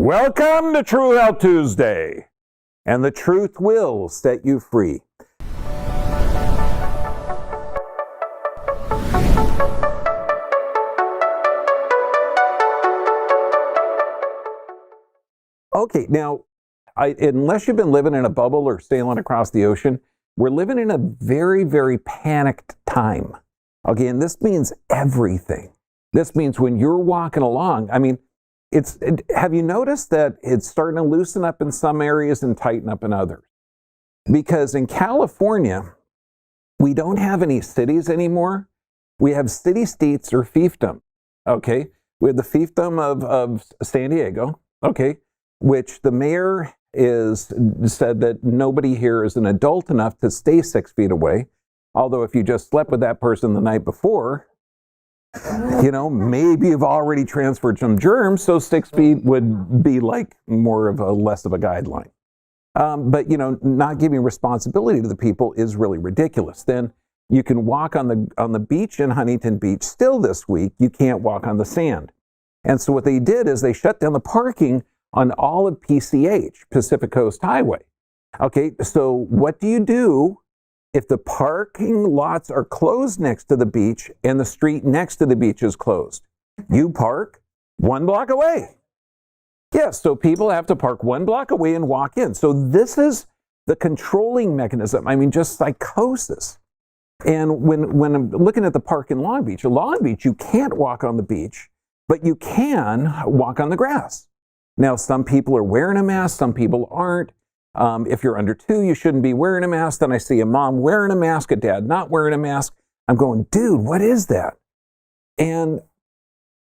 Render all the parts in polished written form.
Welcome to True Health Tuesday, and the truth will set you free. Okay, now, unless you've been living in a bubble or sailing across the ocean, we're living in a very, very panicked time. Okay, and this means everything. This means when you're walking along, have you noticed that it's starting to loosen up in some areas and tighten up in others? Because in California, we don't have any cities anymore. We have city-states or fiefdom. Okay, we have the fiefdom of San Diego. Okay, which the mayor said that nobody here is an adult enough to stay 6 feet away. Although if you just slept with that person the night before, maybe you've already transferred some germs, so 6 feet would be like less of a guideline. But not giving responsibility to the people is really ridiculous. Then you can walk on the beach in Huntington Beach still this week. You can't walk on the sand. And so what they did is they shut down the parking on all of PCH, Pacific Coast Highway. Okay, so what do you do if the parking lots are closed next to the beach and the street next to the beach is closed? You park 1 block away. Yes, so people have to park 1 block away and walk in. So this is the controlling mechanism. Just psychosis. And when I'm looking at the park in Long Beach, you can't walk on the beach, but you can walk on the grass. Now, some people are wearing a mask, some people aren't. If you're under 2, you shouldn't be wearing a mask. Then I see a mom wearing a mask, a dad not wearing a mask. I'm going, dude, what is that? And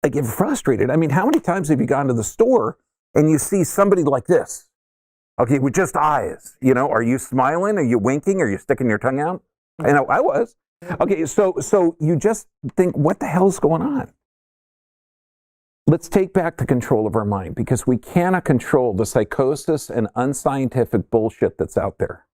I get frustrated. How many times have you gone to the store and you see somebody like this? Okay, with just eyes. Are you smiling? Are you winking? Are you sticking your tongue out? I know I was. Okay, so you just think, what the hell's going on? Let's take back the control of our mind, because we cannot control the psychosis and unscientific bullshit that's out there.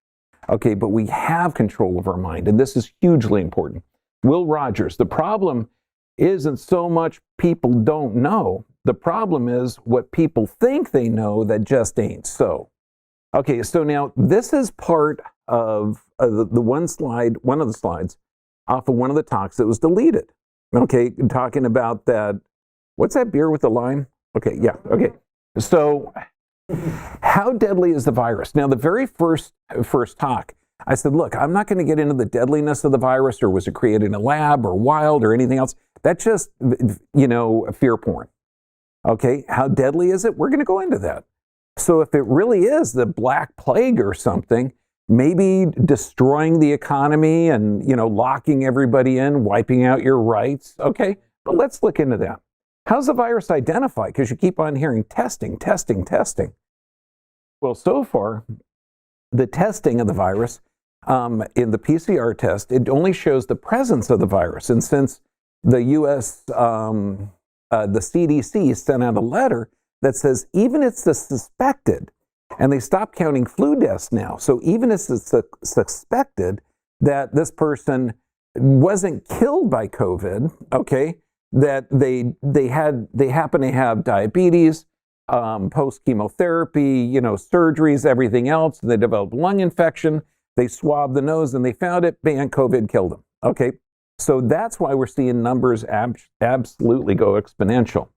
Okay, but we have control of our mind, and this is hugely important. Will Rogers, the problem isn't so much people don't know. The problem is what people think they know that just ain't so. Okay, so now this is part of the one of the slides off of one of the talks that was deleted. Okay, talking about that. What's that beer with the lime? Okay, yeah, okay. So how deadly is the virus? Now, the very first talk, I said, look, I'm not going to get into the deadliness of the virus, or was it created in a lab or wild or anything else. That's just, fear porn. Okay, how deadly is it? We're going to go into that. So if it really is the Black Plague or something, maybe destroying the economy and, locking everybody in, wiping out your rights. Okay, but let's look into that. How's the virus identified? Because you keep on hearing testing. Well, so far, the testing of the virus in the PCR test, it only shows the presence of the virus. And since the U.S., the CDC sent out a letter that says even it's the suspected, and they stopped counting flu deaths now. So even if it's suspected that this person wasn't killed by COVID, okay, that they happen to have diabetes, post chemotherapy, surgeries, everything else. They developed lung infection. They swabbed the nose and they found it. Bam, COVID killed them. Okay, so that's why we're seeing numbers absolutely go exponential.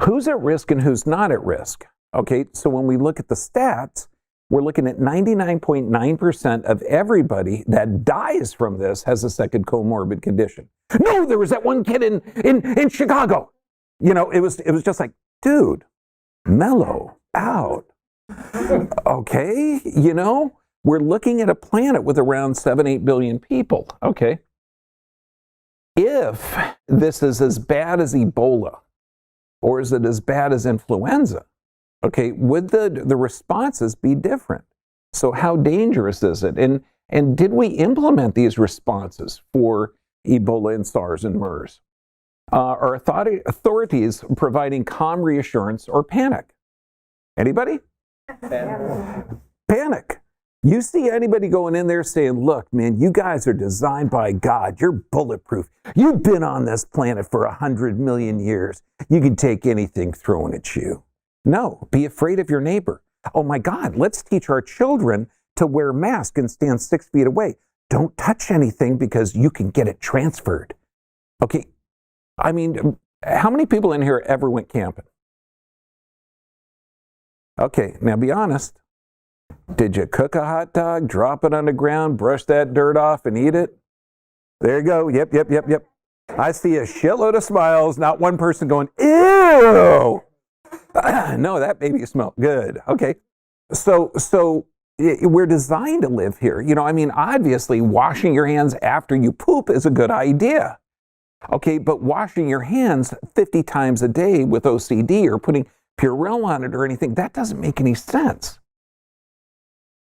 Who's at risk and who's not at risk? Okay, so when we look at the stats, we're looking at 99.9% of everybody that dies from this has a second comorbid condition. No, there was that one kid in Chicago. It was just like, dude, mellow out. Okay, we're looking at a planet with around 7-8 billion people. Okay. If this is as bad as Ebola, or is it as bad as influenza? Okay, would the responses be different? So how dangerous is it? And did we implement these responses for Ebola and SARS and MERS? Are authorities providing calm reassurance or panic? Anybody? Panic. You see anybody going in there saying, look, man, you guys are designed by God. You're bulletproof. You've been on this planet for 100 million years. You can take anything thrown at you. No, be afraid of your neighbor. Oh my God, let's teach our children to wear masks and stand 6 feet away. Don't touch anything because you can get it transferred. Okay, I mean, how many people in here ever went camping? Okay, now be honest. Did you cook a hot dog, drop it on the ground, brush that dirt off, and eat it? There you go. Yep. I see a shitload of smiles, not one person going, ew! No, that baby smelled good. Okay, so we're designed to live here. You know, I mean, obviously, washing your hands after you poop is a good idea. Okay, but washing your hands 50 times a day with OCD or putting Purell on it or anything, that doesn't make any sense.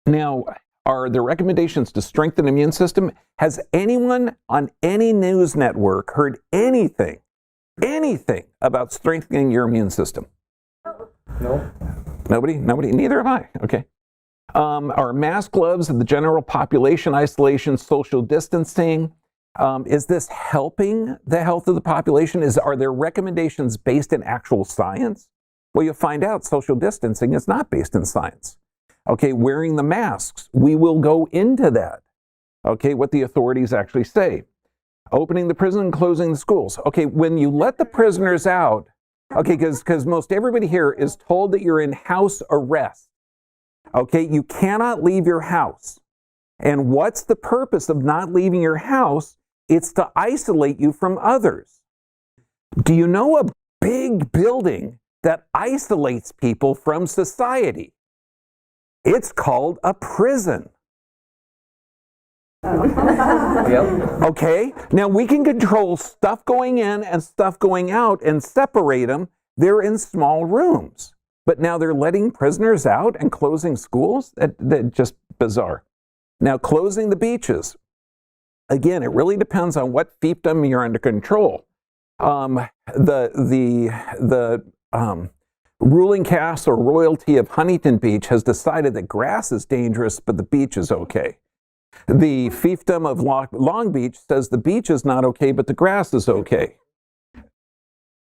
Now, are there recommendations to strengthen the immune system? Has anyone on any news network heard anything about strengthening your immune system? No. Nobody? Neither have I. Okay. Are mask, gloves, the general population isolation, social distancing, is this helping the health of the population? Are there recommendations based in actual science? Well, you'll find out social distancing is not based in science. Okay, wearing the masks, we will go into that. Okay, what the authorities actually say. Opening the prison and closing the schools. Okay, when you let the prisoners out, okay, because most everybody here is told that you're in house arrest. Okay, you cannot leave your house. And what's the purpose of not leaving your house? It's to isolate you from others. Do you know a big building that isolates people from society? It's called a prison. Yep. Okay, now we can control stuff going in and stuff going out and separate them. They're in small rooms. But now they're letting prisoners out and closing schools? That's just bizarre. Now, closing the beaches. Again, it really depends on what fiefdom you're under control. The ruling caste or royalty of Huntington Beach has decided that grass is dangerous, but the beach is okay. The fiefdom of Long Beach says the beach is not okay, but the grass is okay.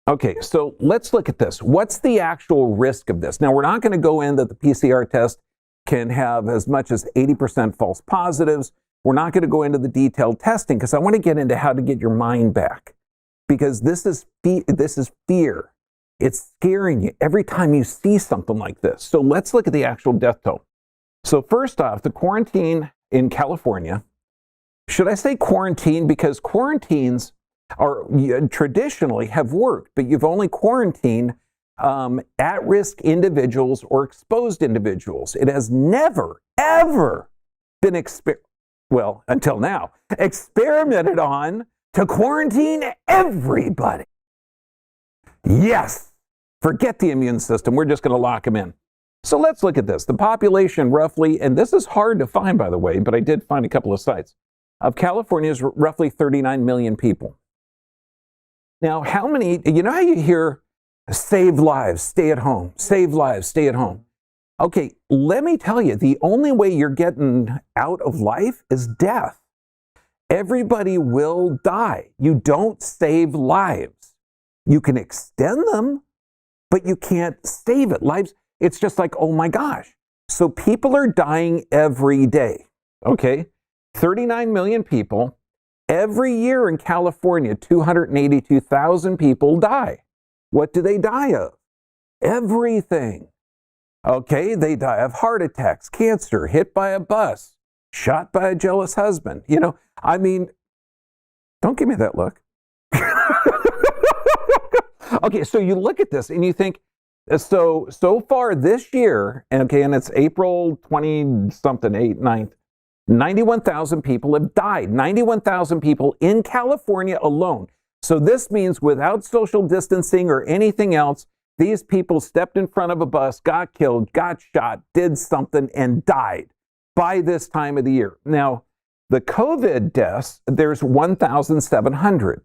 Okay, so let's look at this. What's the actual risk of this? Now, we're not going to go in that the PCR test can have as much as 80% false positives. We're not going to go into the detailed testing because I want to get into how to get your mind back. Because this is fear. It's scaring you every time you see something like this. So let's look at the actual death toll. So first off, the quarantine in California. Should I say quarantine? Because quarantines are traditionally have worked, but you've only quarantined at-risk individuals or exposed individuals. It has never, ever been until now, experimented on to quarantine everybody. Yes, forget the immune system. We're just going to lock them in. So let's look at this. The population roughly, and this is hard to find, by the way, but I did find a couple of sites, of California is roughly 39 million people. Now, how many, you know how you hear save lives, stay at home, save lives, stay at home? Okay, let me tell you, the only way you're getting out of life is death. Everybody will die. You don't save lives. You can extend them, but you can't save it. Lives, it's just like, oh my gosh. So people are dying every day, okay? 39 million people. Every year in California, 282,000 people die. What do they die of? Everything. Okay, they die of heart attacks, cancer, hit by a bus, shot by a jealous husband. You know, I mean, don't give me that look. Okay, so you look at this and you think, so far this year, okay, and it's April 20-something, 9th, 91,000 people have died. 91,000 people in California alone. So this means without social distancing or anything else, these people stepped in front of a bus, got killed, got shot, did something, and died by this time of the year. Now, the COVID deaths, there's 1,700.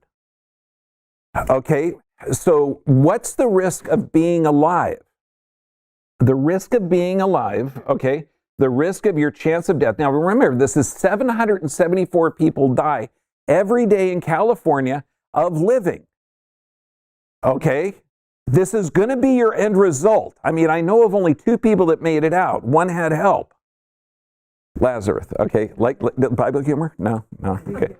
Okay, so what's the risk of being alive? The risk of being alive, okay, the risk of your chance of death. Now, remember, this is 774 people die every day in California of living. Okay? This is going to be your end result. I mean, I know of only 2 people that made it out. One had help. Lazarus, okay? Like Bible humor? No, okay.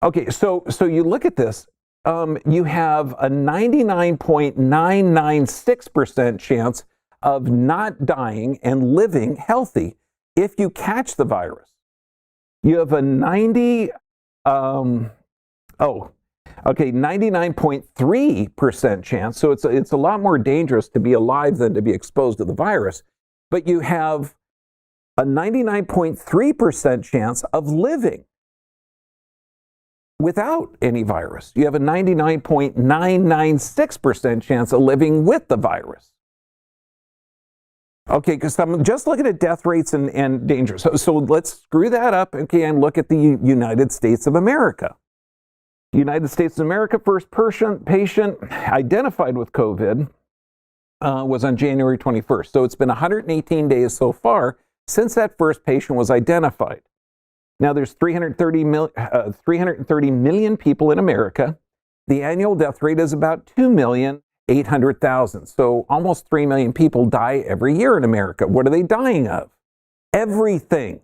Okay, so you look at this. You have a 99.996% chance of not dying and living healthy if you catch the virus. You have a 99.3% chance. So it's a lot more dangerous to be alive than to be exposed to the virus. But you have a 99.3% chance of living without any virus. You have a 99.996% chance of living with the virus. Okay, because I'm just looking at death rates and danger. So let's screw that up, okay, and look at the United States of America. United States of America, first patient identified with COVID was on January 21st. So it's been 118 days so far since that first patient was identified. Now there's 330 million people in America. The annual death rate is about 2,800,000. So almost 3 million people die every year in America. What are they dying of? Everything.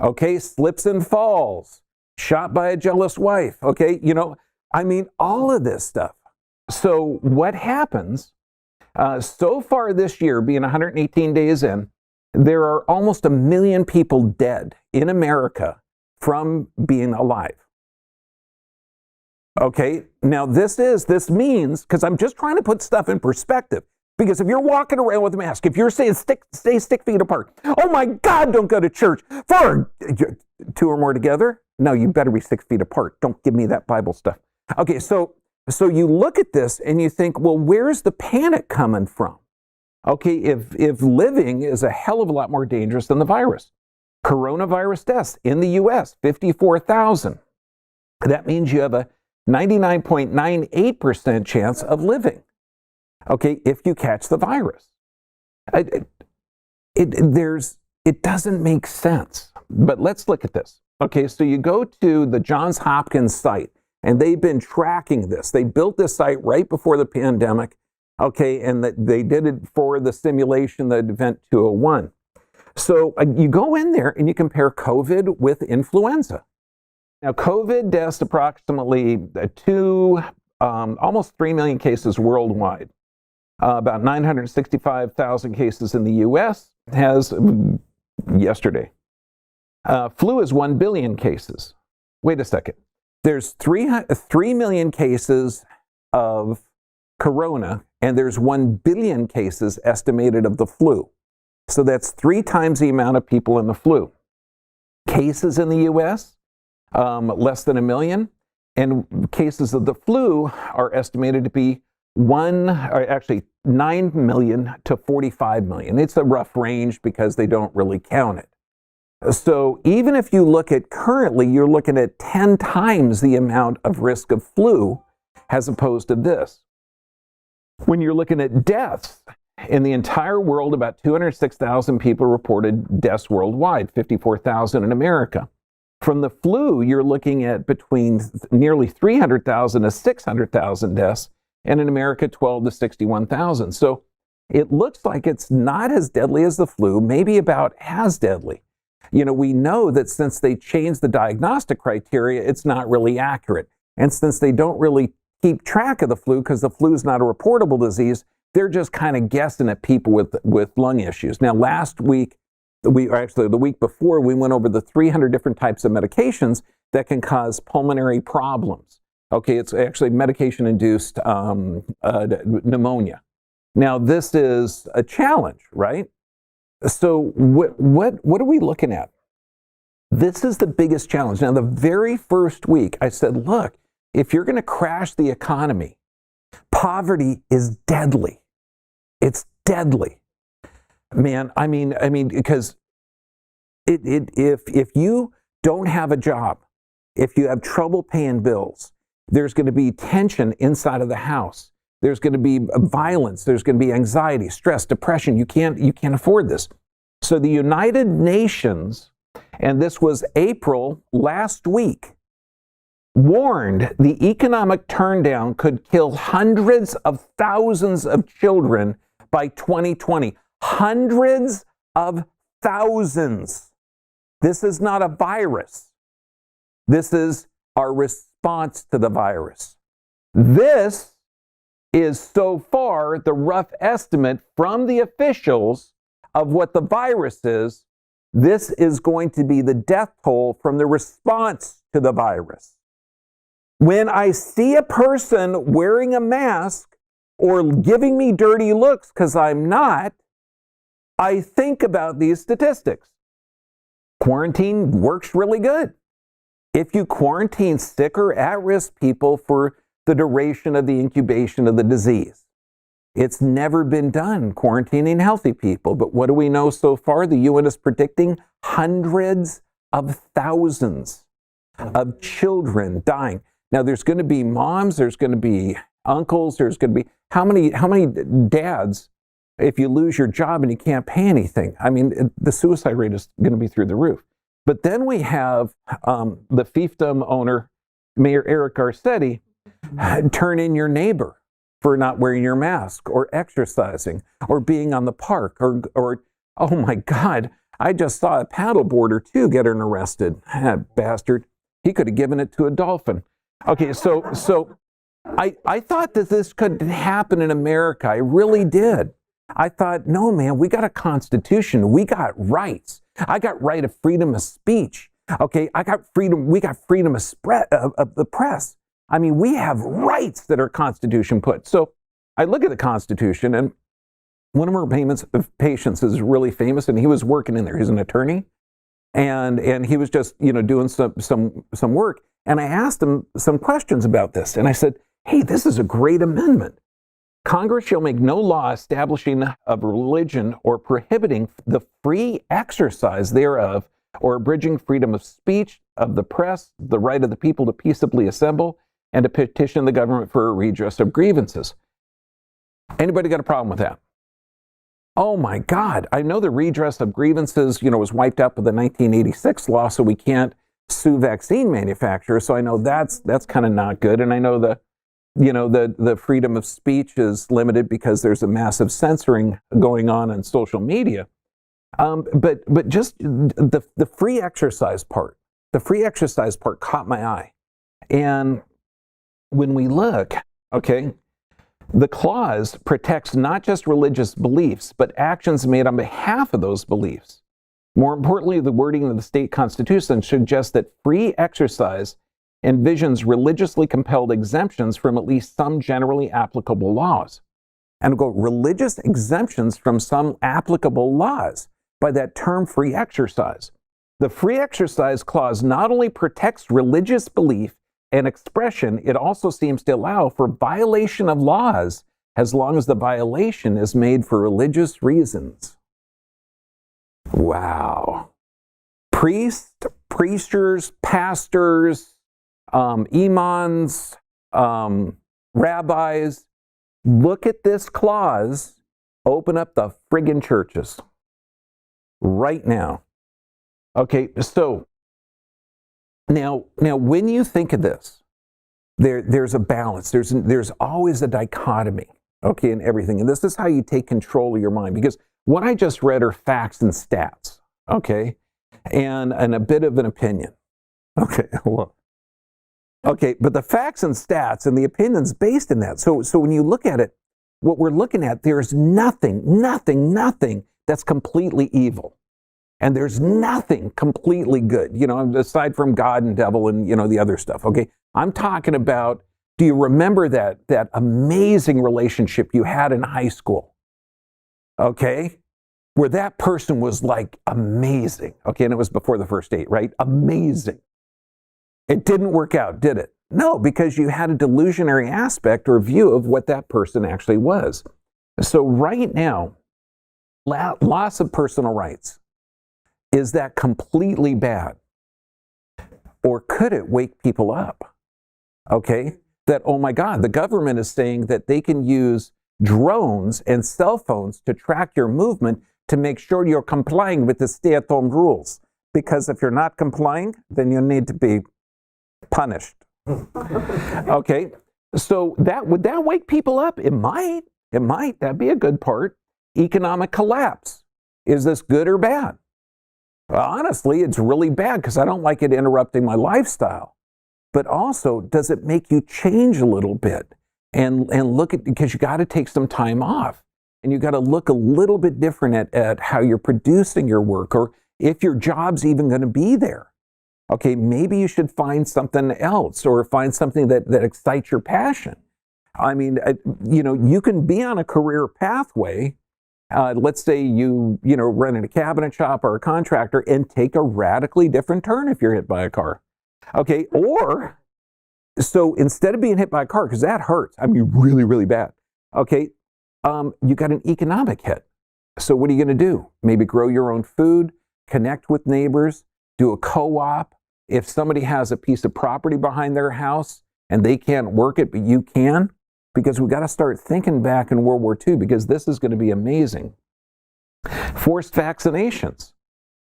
Okay, slips and falls, shot by a jealous wife. Okay, I mean, all of this stuff. So what happens so far this year, being 118 days in, there are almost 1 million people dead in America from being alive. Okay, now this means, because I'm just trying to put stuff in perspective, because if you're walking around with a mask, if you're saying stay 6 feet apart, oh my God, don't go to church, for 2 or more together, no, you better be 6 feet apart. Don't give me that Bible stuff. Okay, so you look at this and you think, well, where's the panic coming from? Okay, if living is a hell of a lot more dangerous than the virus. Coronavirus deaths in the US, 54,000. That means you have a 99.98% chance of living. Okay, if you catch the virus. It doesn't make sense. But let's look at this. Okay, so you go to the Johns Hopkins site, and they've been tracking this. They built this site right before the pandemic. Okay, and they did it for the simulation, the Event 201. So you go in there and you compare COVID with influenza. Now, COVID deaths approximately almost 3 million cases worldwide. About 965,000 cases in the U.S. has yesterday. Flu is 1 billion cases. Wait a second. There's 3 million cases of corona, and there's 1 billion cases estimated of the flu. So that's 3 times the amount of people in the flu. Cases in the U.S., less than 1 million, and cases of the flu are estimated to be 9 million to 45 million. It's a rough range because they don't really count it. So even if you look at currently, you're looking at 10 times the amount of risk of flu as opposed to this. When you're looking at deaths, in the entire world, about 206,000 people reported deaths worldwide, 54,000 in America. From the flu, you're looking at between nearly 300,000 to 600,000 deaths, and in America, 12 to 61,000. So it looks like it's not as deadly as the flu, maybe about as deadly. We know that since they changed the diagnostic criteria, it's not really accurate. And since they don't really keep track of the flu, because the flu is not a reportable disease, they're just kind of guessing at people with lung issues. Now, last week, the week before, we went over the 300 different types of medications that can cause pulmonary problems. Okay, it's actually medication-induced pneumonia. Now, this is a challenge, right? So what are we looking at? This is the biggest challenge. Now, the very first week, I said, look, if you're going to crash the economy, poverty is deadly. It's deadly. Man, I mean, because if you don't have a job, if you have trouble paying bills, there's going to be tension inside of the house. There's going to be violence. There's going to be anxiety, stress, depression. You can't afford this. So the United Nations, and this was April last week, warned the economic turndown could kill hundreds of thousands of children by 2020. Hundreds of thousands. This is not a virus. This is our response to the virus. This is so far the rough estimate from the officials of what the virus is. This is going to be the death toll from the response to the virus. When I see a person wearing a mask or giving me dirty looks because I'm not, I think about these statistics. Quarantine works really good. If you quarantine sick or at-risk people for the duration of the incubation of the disease, it's never been done quarantining healthy people. But what do we know so far? The UN is predicting hundreds of thousands of children dying. Now, there's going to be moms, there's going to be uncles, there's going to be how many dads, if you lose your job and you can't pay anything? I mean, the suicide rate is going to be through the roof. But then we have the fiefdom owner, Mayor Eric Garcetti, turn in your neighbor for not wearing your mask or exercising or being on the park or oh my God, I just saw a paddleboarder too getting arrested. That bastard. He could have given it to a dolphin. Okay, so I thought that this could happen in America. I really did. I thought, no, man, we got a constitution. We got rights. I got right of freedom of speech. Okay, I got freedom. We got freedom of the press. I mean, we have rights that our Constitution put. So I look at the Constitution, and one of our patients is really famous, and he was working in there. He's an attorney, and he was just doing some work. And I asked him some questions about this, and I said, "Hey, this is a great amendment. Congress shall make no law establishing of religion or prohibiting the free exercise thereof, or abridging freedom of speech, of the press, the right of the people to peaceably assemble, and to petition the government for a redress of grievances." Anybody got a problem with that? Oh my God, I know the redress of grievances, was wiped out with the 1986 law, so we can't sue vaccine manufacturers. So I know that's kind of not good. And I know the freedom of speech is limited because there's a massive censoring going on social media. But just the free exercise part, caught my eye. And when we look, okay, the clause protects not just religious beliefs, but actions made on behalf of those beliefs. More importantly, the wording of the state constitution suggests that free exercise envisions religiously compelled exemptions from at least some generally applicable laws. And religious exemptions from some applicable laws by that term free exercise. The free exercise clause not only protects religious belief and expression, it also seems to allow for violation of laws as long as the violation is made for religious reasons. Wow. Priests, preachers, pastors, imams, rabbis, look at this clause, open up the friggin' churches right now. Okay, so now when you think of this, there's a balance. There's always a dichotomy, okay, in everything. And this is how you take control of your mind, because what I just read are facts and stats, okay, and a bit of an opinion. Okay, well, okay, but the facts and stats and the opinions based in that. So when you look at it, what we're looking at, there's nothing that's completely evil. And there's nothing completely good, aside from God and devil and, the other stuff, okay? I'm talking about, do you remember that amazing relationship you had in high school? Okay? Where that person was like amazing, okay? And it was before the first date, right? Amazing. It didn't work out, did it? No, because you had a delusionary aspect or view of what that person actually was. So right now, loss of personal rights, is that completely bad? Or could it wake people up? Okay, that, oh my God, the government is saying that they can use drones and cell phones to track your movement to make sure you're complying with the stay-at-home rules. Because if you're not complying, then you need to be punished. Okay, so would that wake people up? It might. It might. That'd be a good part. Economic collapse. Is this good or bad? Well, honestly, it's really bad because I don't like it interrupting my lifestyle. But also, does it make you change a little bit and look at, because you got to take some time off and you got to look a little bit different at how you're producing your work, or if your job's even going to be there. Okay, maybe you should find something else, or find something that excites your passion. I mean, you can be on a career pathway. Let's say you run in a cabinet shop or a contractor and take a radically different turn if you're hit by a car. Okay, or so instead of being hit by a car, because that hurts, I mean, really, really bad. Okay, you got an economic hit. So what are you going to do? Maybe grow your own food, connect with neighbors, do a co-op. If somebody has a piece of property behind their house and they can't work it, but you can, because we got to start thinking back in World War II, because this is going to be amazing. Forced vaccinations,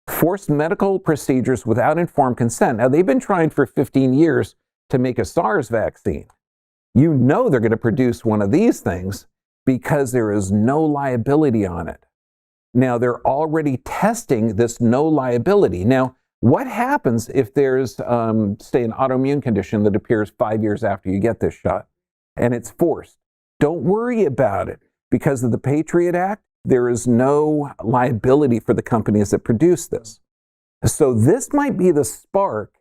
forced medical procedures without informed consent. Now, they've been trying for 15 years to make a SARS vaccine. You know they're going to produce one of these things because there is no liability on it. Now, they're already testing this no liability. Now, what happens if there's, say, an autoimmune condition that appears 5 years after you get this shot and it's forced? Don't worry about it. Because of the Patriot Act, there is no liability for the companies that produce this. So this might be the spark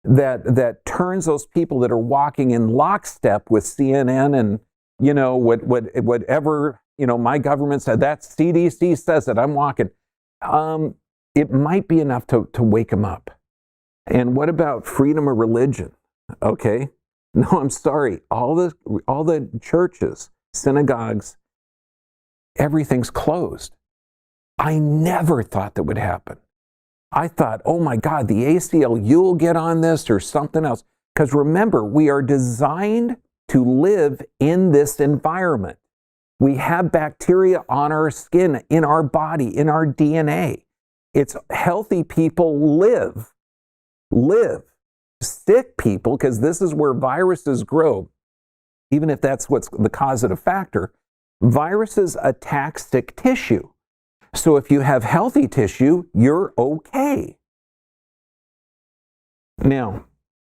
that turns those people that are walking in lockstep with CNN and, whatever, my government said, that CDC says that I'm walking. It might be enough to wake them up. And what about freedom of religion? Okay. No, I'm sorry. All the churches, synagogues, everything's closed. I never thought that would happen. I thought, oh my God, the ACLU will get on this or something else. Because remember, we are designed to live in this environment. We have bacteria on our skin, in our body, in our DNA. It's healthy people live. Sick people, because this is where viruses grow, even if that's what's the causative factor, viruses attack sick tissue. So if you have healthy tissue, you're okay. Now,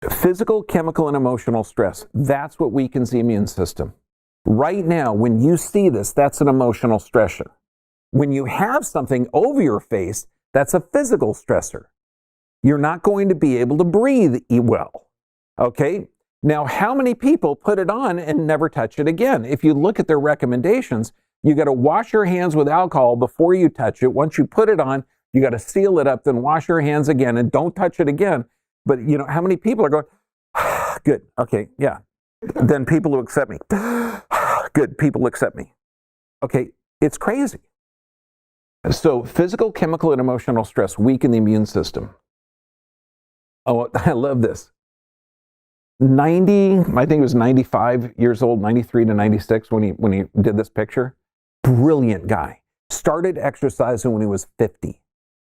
physical, chemical, and emotional stress, that's what weakens the immune system. Right now, when you see this, that's an emotional stressor. When you have something over your face, that's a physical stressor. You're not going to be able to breathe well. Okay? Now, how many people put it on and never touch it again? If you look at their recommendations, you got to wash your hands with alcohol before you touch it. Once you put it on, you got to seal it up, then wash your hands again and don't touch it again. But how many people are going, good, okay, yeah. Then people who accept me, good, people accept me. Okay, it's crazy. So physical, chemical, and emotional stress weaken the immune system. Oh, I love this. I think it was 95 years old, 93 to 96 when he did this picture. Brilliant guy. Started exercising when he was 50.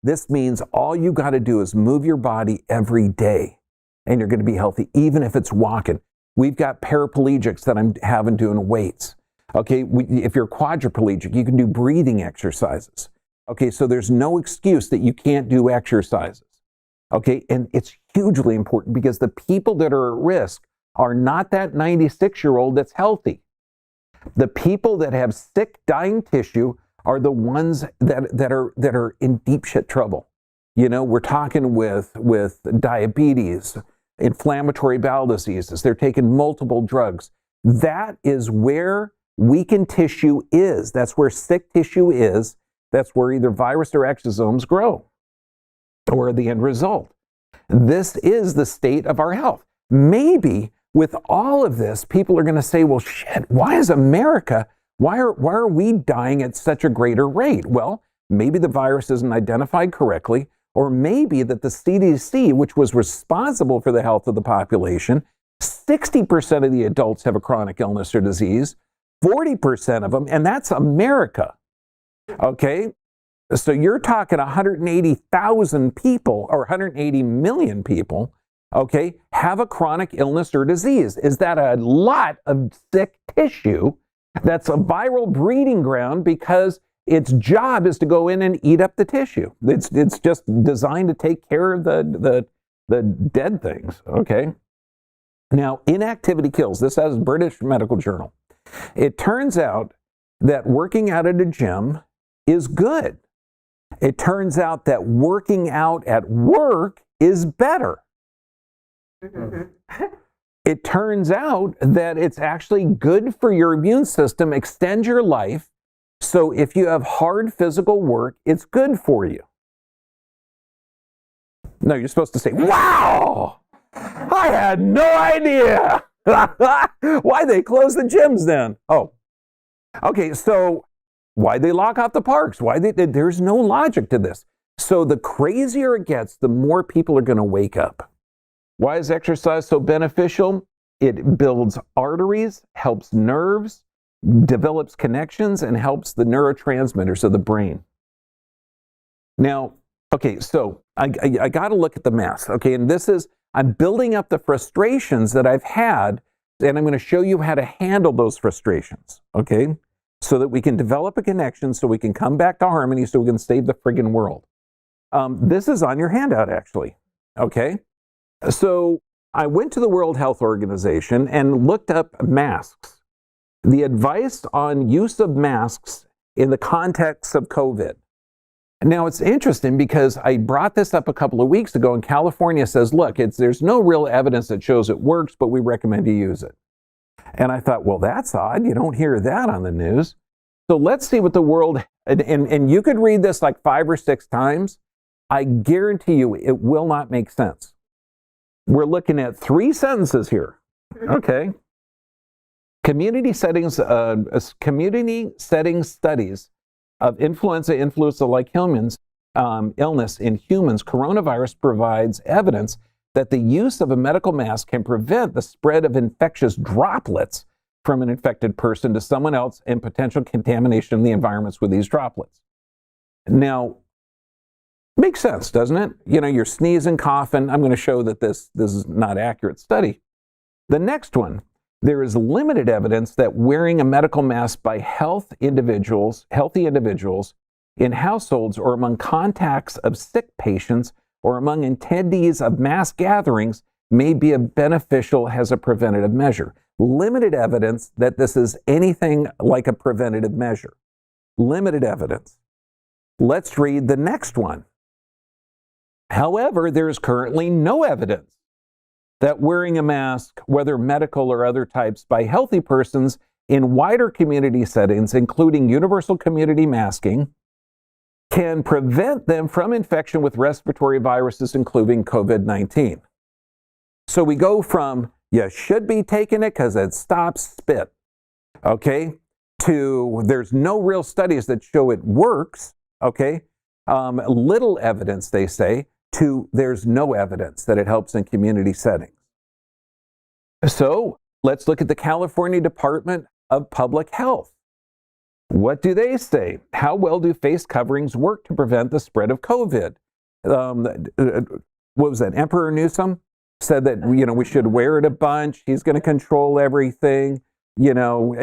This means all you got to do is move your body every day and you're going to be healthy, even if it's walking. We've got paraplegics that I'm having doing weights. Okay, if you're quadriplegic, you can do breathing exercises. Okay, so there's no excuse that you can't do exercises. Okay, and it's hugely important because the people that are at risk are not that 96-year-old that's healthy. The people that have sick, dying tissue are the ones that are in deep shit trouble. We're talking with diabetes, inflammatory bowel diseases. They're taking multiple drugs. That is where weakened tissue is. That's where sick tissue is. That's where either virus or exosomes grow, or the end result. This is the state of our health. Maybe with all of this, people are going to say, well, shit, why is America, why are we dying at such a greater rate? Well, maybe the virus isn't identified correctly, or maybe that the CDC, which was responsible for the health of the population, 60% of the adults have a chronic illness or disease, 40% of them, and that's America. Okay? So you're talking 180,000 people or 180 million people okay, have a chronic illness or disease. Is that a lot of sick tissue that's a viral breeding ground because its job is to go in and eat up the tissue? It's just designed to take care of the dead things, okay? Now, inactivity kills. This has British Medical Journal. It turns out that working out at a gym is good. It turns out that working out at work is better. It turns out that it's actually good for your immune system, extend your life. So if you have hard physical work, it's good for you. No, you're supposed to say, wow, I had no idea. Why they closed the gyms then? Oh, okay, so why'd they lock off the parks? There's no logic to this. So the crazier it gets, the more people are going to wake up. Why is exercise so beneficial? It builds arteries, helps nerves, develops connections, and helps the neurotransmitters of the brain. Now, okay, so I got to look at the math, okay, and I'm building up the frustrations that I've had, and I'm going to show you how to handle those frustrations, okay, so that we can develop a connection, so we can come back to harmony, so we can save the friggin' world. This is on your handout, actually, okay? So I went to the World Health Organization and looked up masks, the advice on use of masks in the context of COVID. Now, it's interesting because I brought this up a couple of weeks ago, and California says, look, there's no real evidence that shows it works, but we recommend you use it. And I thought, well, that's odd. You don't hear that on the news. So let's see what the world, and you could read this like 5 or 6 times. I guarantee you it will not make sense. We're looking at 3 sentences here. Okay. Community setting studies of influenza-like illness in humans, coronavirus provides evidence that the use of a medical mask can prevent the spread of infectious droplets from an infected person to someone else and potential contamination of the environments with these droplets. Now, makes sense, doesn't it? You know, you're sneezing, coughing. I'm going to show that this is not accurate study. The next one, there is limited evidence that wearing a medical mask by healthy individuals in households or among contacts of sick patients or among attendees of mass gatherings may be beneficial as a preventative measure. Limited evidence that this is anything like a preventative measure. Limited evidence. Let's read the next one. However, there is currently no evidence that wearing a mask, whether medical or other types, by healthy persons in wider community settings, including universal community masking, can prevent them from infection with respiratory viruses, including COVID-19. So we go from, you should be taking it because it stops spit, okay, to there's no real studies that show it works, okay, little evidence, they say, to there's no evidence that it helps in community settings. So let's look at the California Department of Public Health. What do they say? How well do face coverings work to prevent the spread of COVID? What was that? Emperor Newsom said that, you know, we should wear it a bunch. He's going to control everything. You know,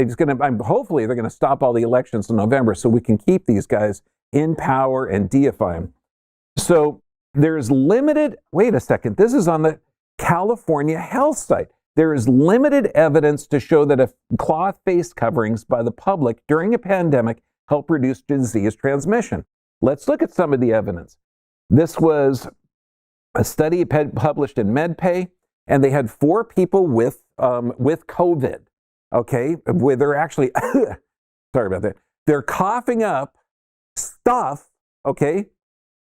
hopefully they're going to stop all the elections in November so we can keep these guys in power and deify them. So there's limited, wait a second, this is on the California health site. There is limited evidence to show that if cloth face coverings by the public during a pandemic help reduce disease transmission. Let's look at some of the evidence. This was a study published in MedPay, and they had 4 people with COVID, okay, where they're actually, sorry about that, they're coughing up stuff, okay,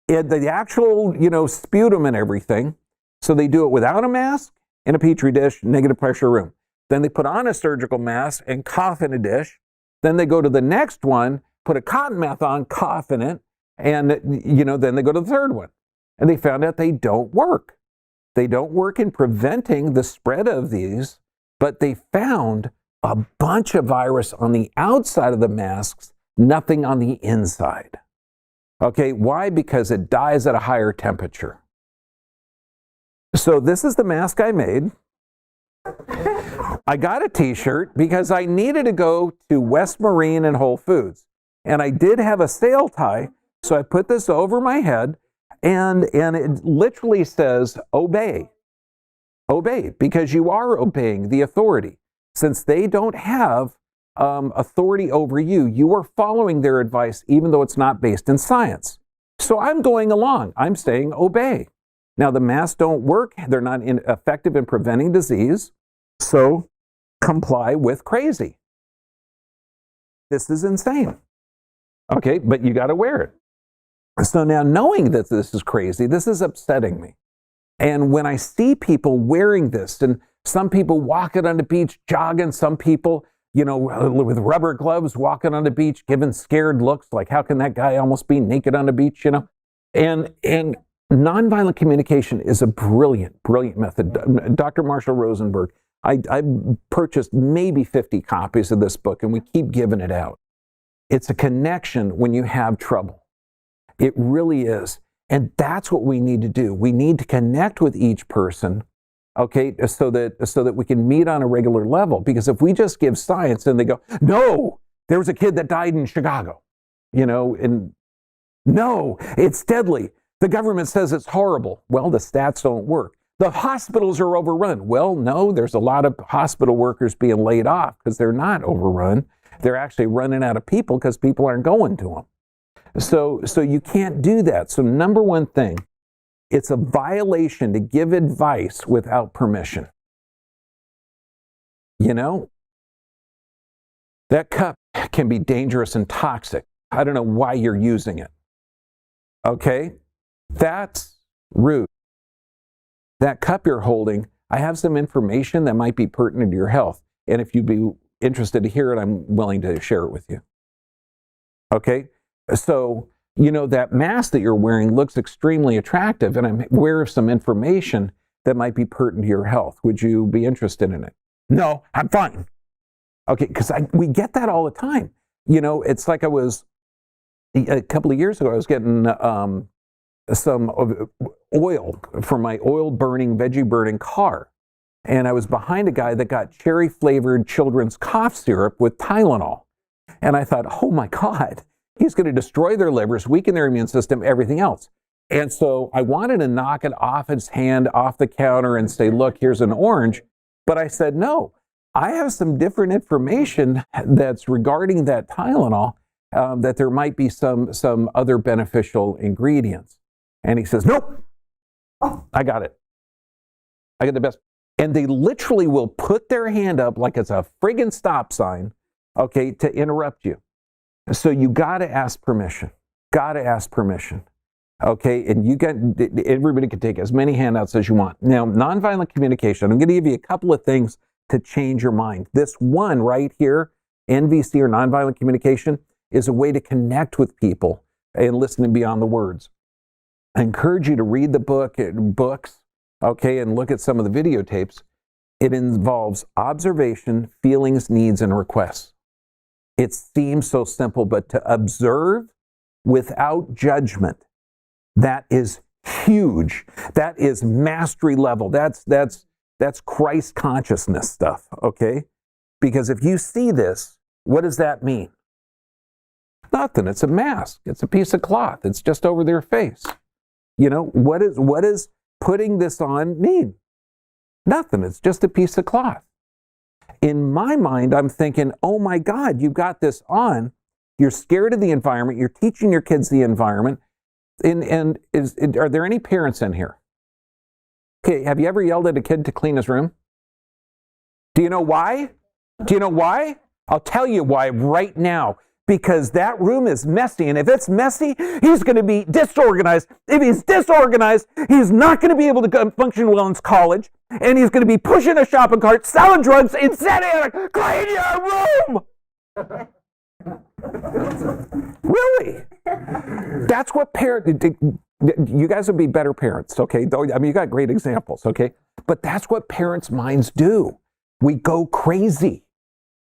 and the actual, you know, sputum and everything. So they do it without a mask, in a petri dish, negative pressure room. Then they put on a surgical mask and cough in a dish. Then they go to the next one, put a cotton mouth on, cough in it, and, you know, then they go to the third one. And they found out they don't work. They don't work in preventing the spread of these, but they found a bunch of virus on the outside of the masks, nothing on the inside. Okay, why? Because it dies at a higher temperature. So this is the mask I made. I got a t-shirt because I needed to go to West Marine and Whole Foods. And I did have a sail tie, so I put this over my head, and it literally says, obey. Obey, because you are obeying the authority. Since they don't have authority over you, you are following their advice, even though it's not based in science. So I'm going along. I'm saying obey. Now, the masks don't work. They're not effective in preventing disease. So comply with crazy. This is insane. Okay, but you got to wear it. So now, knowing that this is crazy, this is upsetting me. And when I see people wearing this, and some people walking on the beach jogging, some people, with rubber gloves walking on the beach, giving scared looks like, how can that guy almost be naked on the beach, And nonviolent communication is a brilliant method. Dr. Marshall Rosenberg, I purchased maybe 50 copies of this book, and we keep giving it out. It's a connection when you have trouble. It really is. And that's what we need to do. We need to connect with each person, okay, so that we can meet on a regular level. Because if we just give science and they go, no, there was a kid that died in Chicago, and no, it's deadly. The government says it's horrible. Well, the stats don't work. The hospitals are overrun. Well, no, there's a lot of hospital workers being laid off because they're not overrun. They're actually running out of people because people aren't going to them. So you can't do that. So number one thing, it's a violation to give advice without permission. That cup can be dangerous and toxic. I don't know why you're using it. Okay? That's rude. That cup you're holding, I have some information that might be pertinent to your health. And if you'd be interested to hear it, I'm willing to share it with you. Okay? So, that mask that you're wearing looks extremely attractive, and I'm aware of some information that might be pertinent to your health. Would you be interested in it? No, I'm fine. Okay, because we get that all the time. It's like a couple of years ago, I was getting some oil for my oil-burning, veggie-burning car. And I was behind a guy that got cherry-flavored children's cough syrup with Tylenol. And I thought, oh my God, he's going to destroy their livers, weaken their immune system, everything else. And so I wanted to knock it off his hand, off the counter, and say, look, here's an orange. But I said, no, I have some different information that's regarding that Tylenol, that there might be some other beneficial ingredients. And he says, nope, I got it. I got the best. And they literally will put their hand up like it's a friggin' stop sign, okay, to interrupt you. So you got to ask permission. Got to ask permission. Okay, and everybody can take as many handouts as you want. Now, nonviolent communication, I'm going to give you a couple of things to change your mind. This one right here, NVC or nonviolent communication, is a way to connect with people and listen beyond the words. I encourage you to read the books, okay, and look at some of the videotapes. It involves observation, feelings, needs, and requests. It seems so simple, but to observe without judgment, that is huge. That is mastery level. That's Christ consciousness stuff, okay? Because if you see this, what does that mean? Nothing. It's a mask. It's a piece of cloth. It's just over their face. What does putting this on mean? Nothing. It's just a piece of cloth. In my mind, I'm thinking, oh my God, you've got this on. You're scared of the environment. You're teaching your kids the environment. And are there any parents in here? Okay, have you ever yelled at a kid to clean his room? Do you know why? Do you know why? I'll tell you why right now. Because that room is messy, and if it's messy, he's going to be disorganized. If he's disorganized, he's not going to be able to function well in college, and he's going to be pushing a shopping cart, selling drugs, insanity. Clean your room! Really? That's what parents. You guys would be better parents, okay? I mean, you got great examples, okay? But that's what parents' minds do. We go crazy,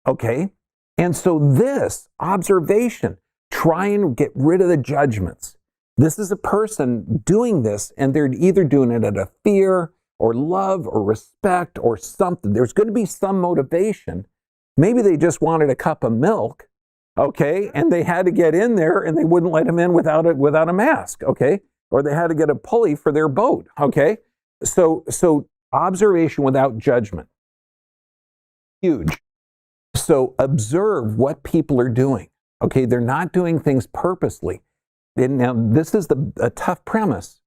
okay? And so this observation, try and get rid of the judgments. This is a person doing this, and they're either doing it out of fear or love or respect or something. There's going to be some motivation. Maybe they just wanted a cup of milk, okay, and they had to get in there and they wouldn't let him in without a mask, okay, or they had to get a pulley for their boat, okay. So observation without judgment, huge. So observe what people are doing, okay. They're not doing things purposely. And now this is a tough premise.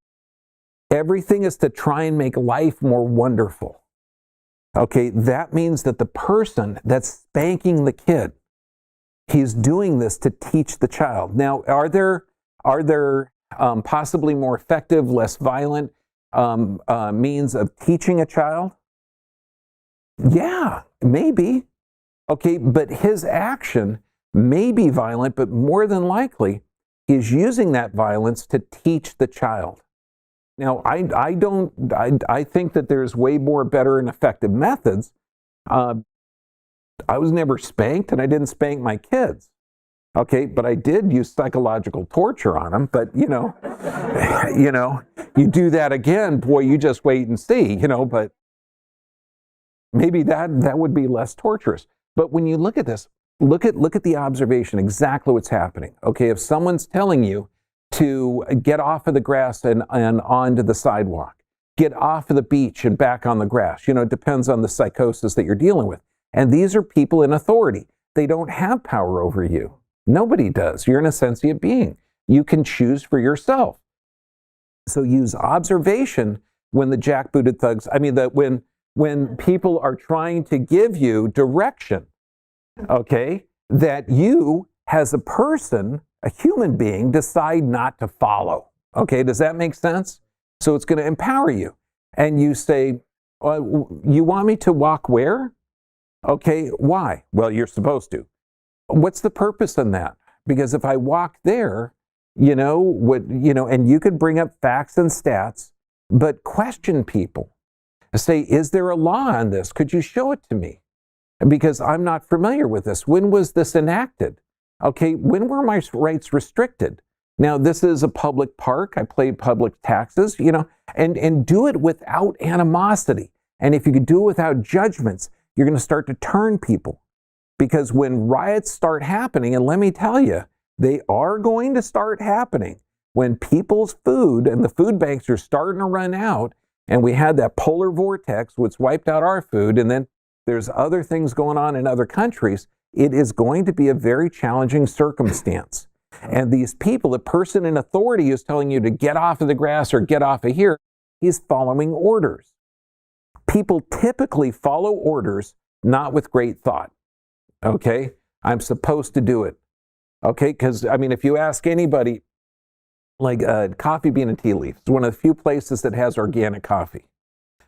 Everything is to try and make life more wonderful. Okay, that means that the person that's spanking the kid, he's doing this to teach the child. Now, are there possibly more effective, less violent means of teaching a child? Yeah, maybe. Okay, but his action may be violent, but more than likely, he's using that violence to teach the child. Now, I think that there's way more better and effective methods. I was never spanked, and I didn't spank my kids. Okay, but I did use psychological torture on them. But you do that again, boy, you just wait and see. But maybe that would be less torturous. But when you look at this, look at the observation, exactly what's happening. Okay, if someone's telling you to get off of the grass and onto the sidewalk, get off of the beach and back on the grass. It depends on the psychosis that you're dealing with. And these are people in authority. They don't have power over you. Nobody does. You're an insentient being. You can choose for yourself. So use observation when the jackbooted thugs, when people are trying to give you direction, okay, that you, as a person, a human being, decide not to follow. Okay, does that make sense? So it's going to empower you. And you say, you want me to walk where? Okay, why? Well, you're supposed to. What's the purpose in that? Because if I walk there, and you could bring up facts and stats, but question people. Say, is there a law on this? Could you show it to me? Because I'm not familiar with this. When was this enacted? Okay, when were my rights restricted? Now, this is a public park. I pay public taxes, and do it without animosity. And if you could do it without judgments, you're going to start to turn people. Because when riots start happening, and let me tell you, they are going to start happening, when people's food and the food banks are starting to run out, and we had that polar vortex which wiped out our food, and then there's other things going on in other countries, it is going to be a very challenging circumstance. And these people, the person in authority is telling you to get off of the grass or get off of here, he's following orders. People typically follow orders not with great thought. Okay? I'm supposed to do it. Okay? Because, if you ask anybody, like Coffee Bean and Tea Leaf, it's one of the few places that has organic coffee.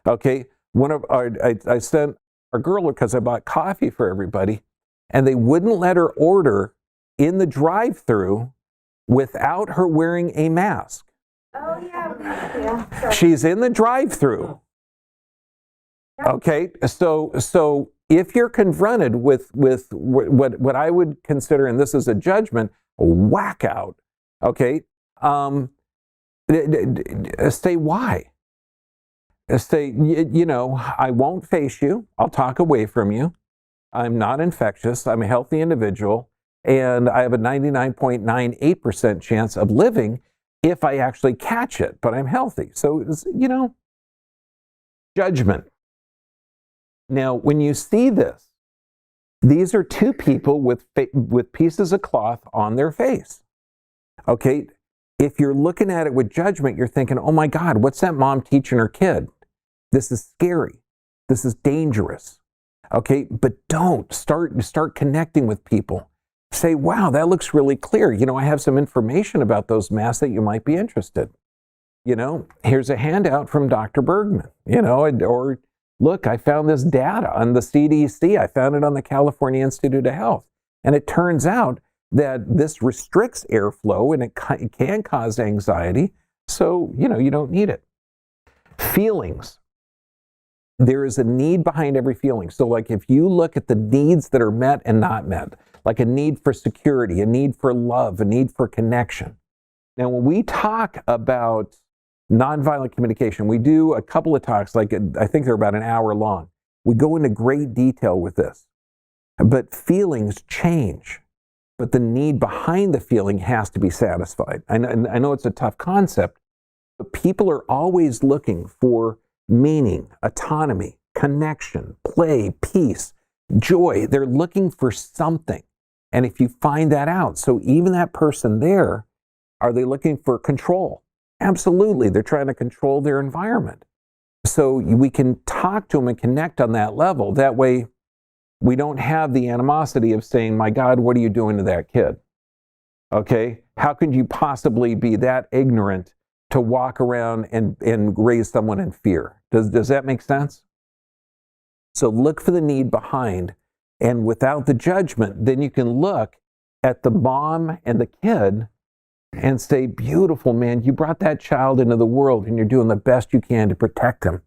Okay? I sent a girl because I bought coffee for everybody, and they wouldn't let her order in the drive-through without her wearing a mask. Oh, yeah. She's in the drive-through. Okay, so if you're confronted with what I would consider, and this is a judgment, a whack out, okay, say why. Say, I won't face you. I'll talk away from you. I'm not infectious. I'm a healthy individual. And I have a 99.98% chance of living if I actually catch it, but I'm healthy. So, judgment. Now, when you see this, these are two people with pieces of cloth on their face. Okay, if you're looking at it with judgment, you're thinking, oh my God, what's that mom teaching her kid? This is scary. This is dangerous. Okay, but don't. Start connecting with people. Say, wow, that looks really clear. I have some information about those masks that you might be interested. Here's a handout from Dr. Bergman, or look, I found this data on the CDC. I found it on the California Institute of Health. And it turns out that this restricts airflow and it can cause anxiety. So, you don't need it. Feelings. There is a need behind every feeling. So like if you look at the needs that are met and not met, like a need for security, a need for love, a need for connection. Now, when we talk about Nonviolent communication. We do a couple of talks, like I think they're about an hour long. We go into great detail with this. But feelings change. But the need behind the feeling has to be satisfied. I know it's a tough concept, but people are always looking for meaning, autonomy, connection, play, peace, joy. They're looking for something. And if you find that out, so even that person there, are they looking for control? Absolutely. They're trying to control their environment. So we can talk to them and connect on that level. That way, we don't have the animosity of saying, my God, what are you doing to that kid? Okay? How could you possibly be that ignorant to walk around and raise someone in fear? Does that make sense? So look for the need behind, and without the judgment, then you can look at the mom and the kid and say, beautiful, man, you brought that child into the world and you're doing the best you can to protect him.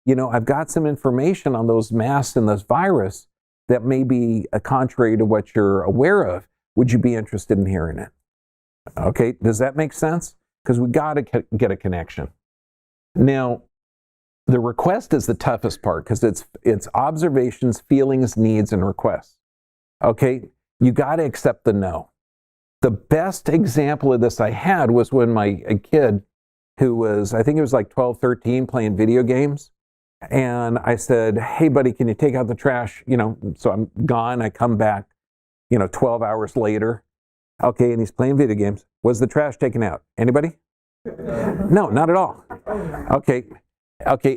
You know, I've got some information on those masks and this virus that may be contrary to what you're aware of. Would you be interested in hearing it? Okay, does that make sense? Because we got to get a connection. Now, the request is the toughest part because it's observations, feelings, needs, and requests. Okay, you got to accept the no. The best example of this I had was when a kid who was, I think it was like 12, 13, playing video games. And I said, hey, buddy, can you take out the trash? You know, so I'm gone. I come back, 12 hours later. Okay, and he's playing video games. Was the trash taken out? Anybody? No, not at all. Okay,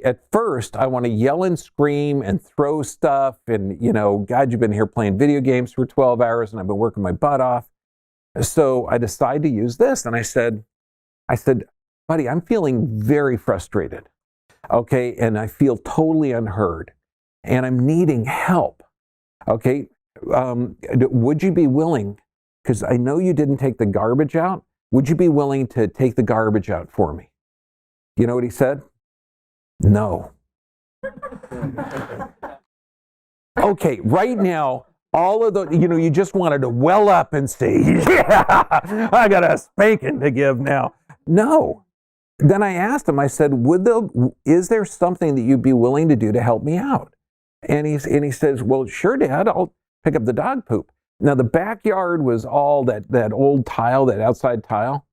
at first, I want to yell and scream and throw stuff. And, God, you've been here playing video games for 12 hours and I've been working my butt off. So I decided to use this. And I said, buddy, I'm feeling very frustrated. Okay, and I feel totally unheard, and I'm needing help. Okay, would you be willing, because I know you didn't take the garbage out, would you be willing to take the garbage out for me? You know what he said? No. Okay, right now, all of the, you just wanted to well up and say, yeah, I got a spanking to give now. No. Then I asked him, I said, is there something that you'd be willing to do to help me out? And he says, well, sure, Dad, I'll pick up the dog poop. Now, the backyard was all that old tile, that outside tile.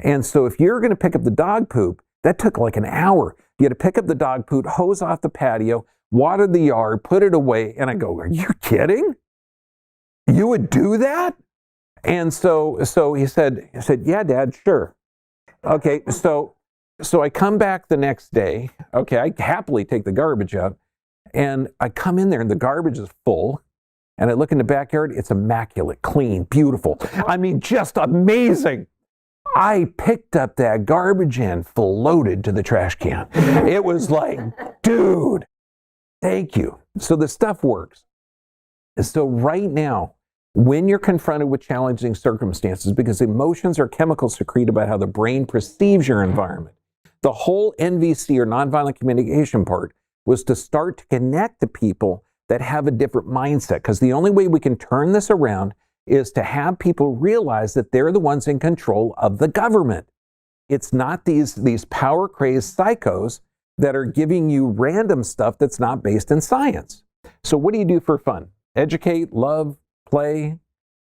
And so if you're going to pick up the dog poop, that took like an hour. You had to pick up the dog poop, hose off the patio, water the yard, put it away. And I go, are you kidding? You would do that? And so he said, yeah, Dad, sure. Okay, so I come back the next day. Okay, I happily take the garbage out. And I come in there and the garbage is full. And I look in the backyard, it's immaculate, clean, beautiful. I mean, just amazing. I picked up that garbage and floated to the trash can. It was like, dude, thank you. So the stuff works. So right now, when you're confronted with challenging circumstances, because emotions are chemicals secreted about how the brain perceives your environment, the whole NVC or nonviolent communication part was to start to connect to people that have a different mindset. Because the only way we can turn this around is to have people realize that they're the ones in control of the government. It's not these power-crazed psychos that are giving you random stuff that's not based in science. So what do you do for fun? Educate, love, play,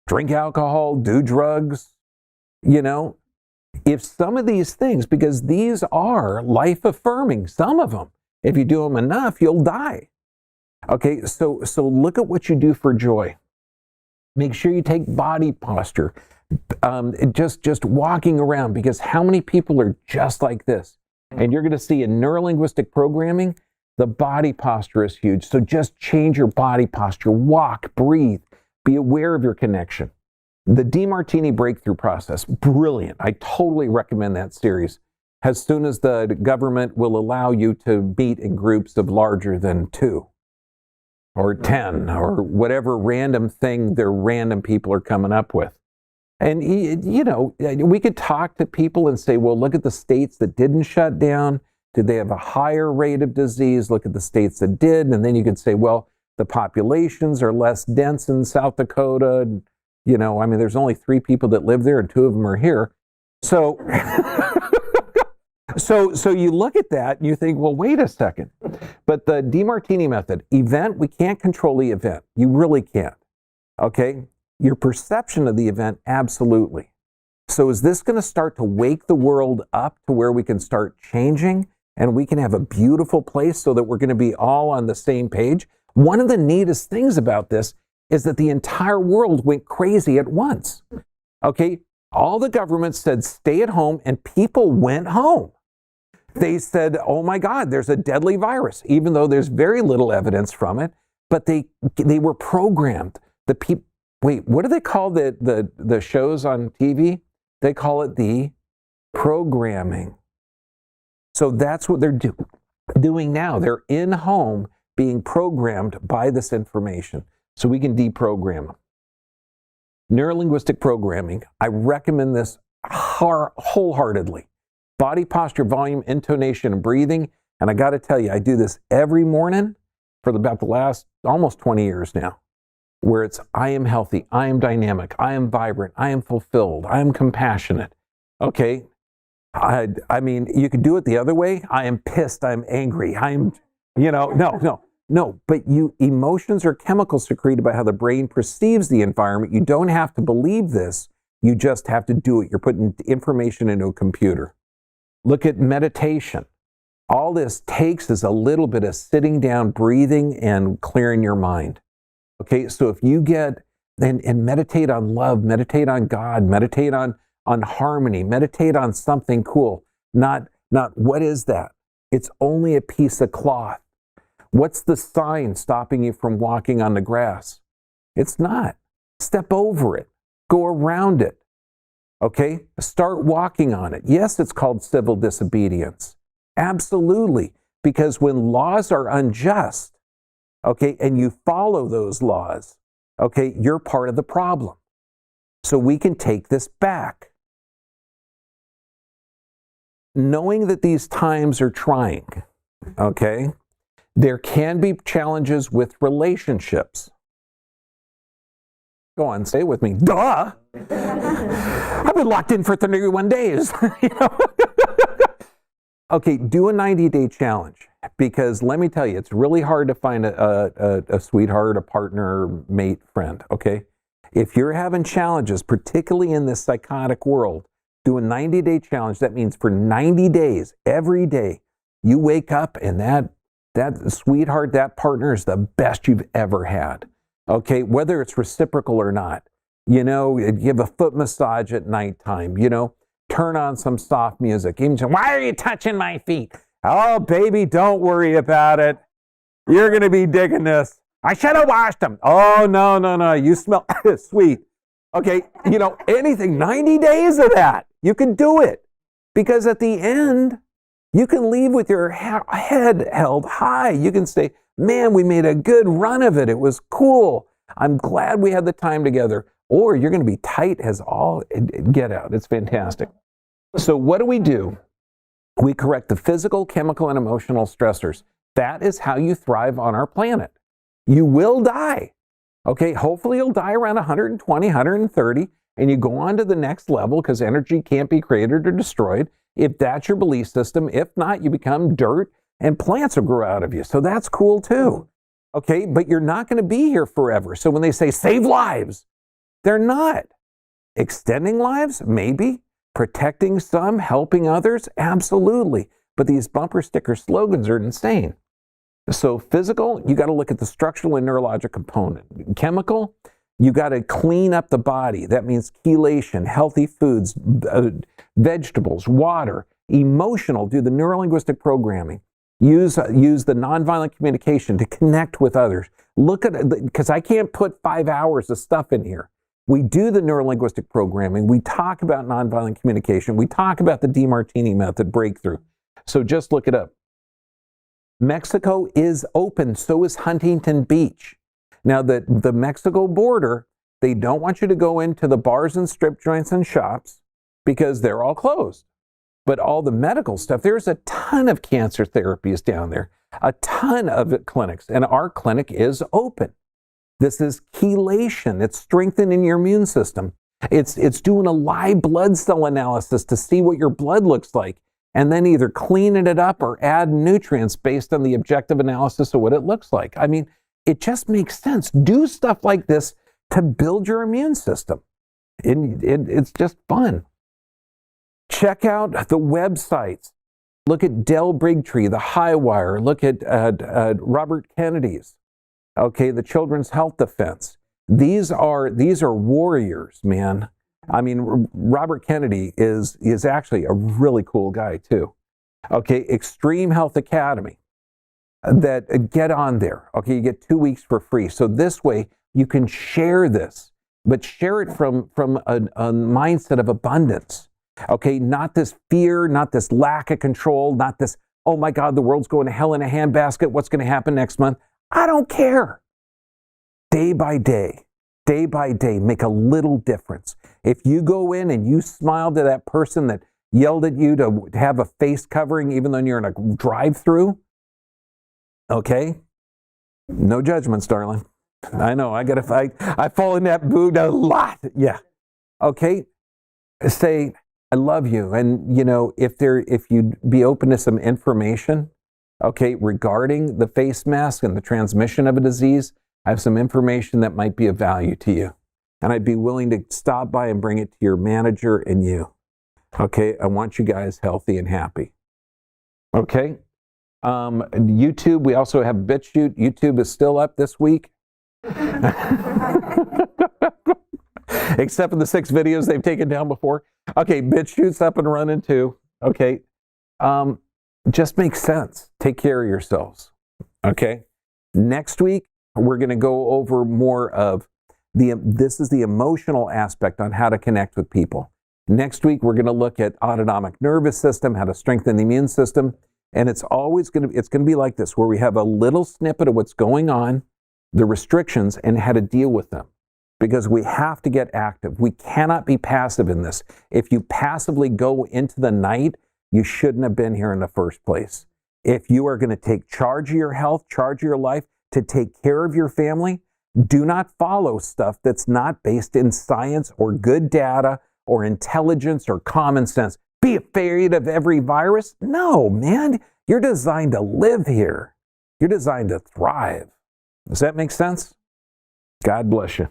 drink alcohol, do drugs, If some of these things, because these are life-affirming, some of them, if you do them enough, you'll die. Okay, so look at what you do for joy. Make sure you take body posture, just walking around, because how many people are just like this? And you're going to see in neurolinguistic programming, the body posture is huge. So just change your body posture, walk, breathe, be aware of your connection. The DeMartini breakthrough process, brilliant. I totally recommend that series. As soon as the government will allow you to meet in groups of larger than 2 or 10 or whatever random thing their random people are coming up with. And, we could talk to people and say, well, look at the states that didn't shut down. Did they have a higher rate of disease? Look at the states that did. And then you could say, well, the populations are less dense in South Dakota. There's only 3 people that live there and 2 of them are here. So So you look at that and you think, well, wait a second. But the DeMartini method, event, we can't control the event. You really can't. Okay? Your perception of the event, absolutely. So is this going to start to wake the world up to where we can start changing and we can have a beautiful place so that we're going to be all on the same page? One of the neatest things about this is that the entire world went crazy at once. Okay? All the governments said stay at home and people went home. They said, oh my God, there's a deadly virus, even though there's very little evidence from it, but they were programmed. The people, wait, what do they call the shows on TV? They call it the programming. So that's what they're doing now. They're in home being programmed by this information so we can deprogram them. Neurolinguistic programming, I recommend this wholeheartedly. Body posture, volume, intonation, and breathing. And I got to tell you, I do this every morning for about the last almost 20 years now, where it's I am healthy, I am dynamic, I am vibrant, I am fulfilled, I am compassionate. Okay, I mean, you could do it the other way. I am pissed, I'm angry, I am, no. But emotions are chemicals secreted by how the brain perceives the environment. You don't have to believe this. You just have to do it. You're putting information into a computer. Look at meditation. All this takes is a little bit of sitting down, breathing, and clearing your mind. Okay, so if you get and meditate on love, meditate on God, meditate on harmony, meditate on something cool. Not what is that? It's only a piece of cloth. What's the sign stopping you from walking on the grass? It's not. Step over it. Go around it. Okay? Start walking on it. Yes, it's called civil disobedience. Absolutely. Because when laws are unjust, okay, and you follow those laws, okay, you're part of the problem. So we can take this back. Knowing that these times are trying, okay, there can be challenges with relationships. Go on, say it with me. Duh! I've been locked in for 31 days. Okay, do a 90-day challenge, because let me tell you, it's really hard to find a sweetheart, a partner, mate, friend, okay? If you're having challenges, particularly in this psychotic world, do a 90-day challenge. That means for 90 days, every day, you wake up and that sweetheart, that partner is the best you've ever had. Okay, whether it's reciprocal or not. Give a foot massage at nighttime, turn on some soft music. Even say, why are you touching my feet? Oh, baby, don't worry about it. You're going to be digging this. I should have washed them. Oh, no. You smell sweet. Okay, anything, 90 days of that. You can do it. Because at the end, you can leave with your head held high. You can say, man, we made a good run of it. It was cool. I'm glad we had the time together. Or you're going to be tight as all get out. It's fantastic. So what do? We correct the physical, chemical, and emotional stressors. That is how you thrive on our planet. You will die. Okay, hopefully you'll die around 120, 130, and you go on to the next level because energy can't be created or destroyed. If that's your belief system, if not, you become dirt and plants will grow out of you. So that's cool too. Okay, but you're not going to be here forever. So when they say save lives, they're not. Extending lives, maybe. Protecting some, helping others, absolutely. But these bumper sticker slogans are insane. So physical, you got to look at the structural and neurologic component. Chemical, you got to clean up the body. That means chelation, healthy foods, vegetables, water. Emotional, do the neurolinguistic programming. Use the nonviolent communication to connect with others. Look at it, because I can't put 5 hours of stuff in here. We do the neurolinguistic programming. We talk about nonviolent communication. We talk about the DeMartini method breakthrough. So just look it up. Mexico is open, so is Huntington Beach. Now, the Mexico border, they don't want you to go into the bars and strip joints and shops because they're all closed. But all the medical stuff, there's a ton of cancer therapies down there, a ton of clinics, and our clinic is open. This is chelation. It's strengthening your immune system. It's doing a live blood cell analysis to see what your blood looks like. and then either cleaning it up or add nutrients based on the objective analysis of what it looks like. I mean, it just makes sense. Do stuff like this to build your immune system. It's just fun. Check out the websites. Look at Del Brigtree, the Highwire. Look at Robert Kennedy's. Okay, the Children's Health Defense. These are warriors, man. I mean, Robert Kennedy is actually a really cool guy too. Okay, Extreme Health Academy. That get on there. Okay, you get 2 weeks for free. So this way you can share this, but share it from a mindset of abundance. Okay, not this fear, not this lack of control, not this, oh my God, the world's going to hell in a handbasket. What's going to happen next month? I don't care. Day by day, make a little difference. If you go in and you smile to that person that yelled at you to have a face covering even though you're in a drive-through, okay? No judgments, darling. I know, I gotta fight. I fall in that mood a lot. Yeah. Okay? Say, I love you. And you know, if you'd be open to some information, okay, regarding the face mask and the transmission of a disease, I have some information that might be of value to you. And I'd be willing to stop by and bring it to your manager and you. Okay, I want you guys healthy and happy. Okay? YouTube, we also have BitChute. YouTube is still up this week. Except for the 6 videos they've taken down before. Okay, BitChute's up and running too. Okay. Just makes sense. Take care of yourselves. Okay. Next week, we're going to go over more of this is the emotional aspect on how to connect with people. Next week, we're going to look at autonomic nervous system, how to strengthen the immune system. And it's going to be like this, where we have a little snippet of what's going on, the restrictions, and how to deal with them. Because we have to get active. We cannot be passive in this. If you passively go into the night, you shouldn't have been here in the first place. If you are going to take charge of your health, charge of your life, to take care of your family, do not follow stuff that's not based in science or good data or intelligence or common sense. Be afraid of every virus? No, man. You're designed to live here. You're designed to thrive. Does that make sense? God bless you.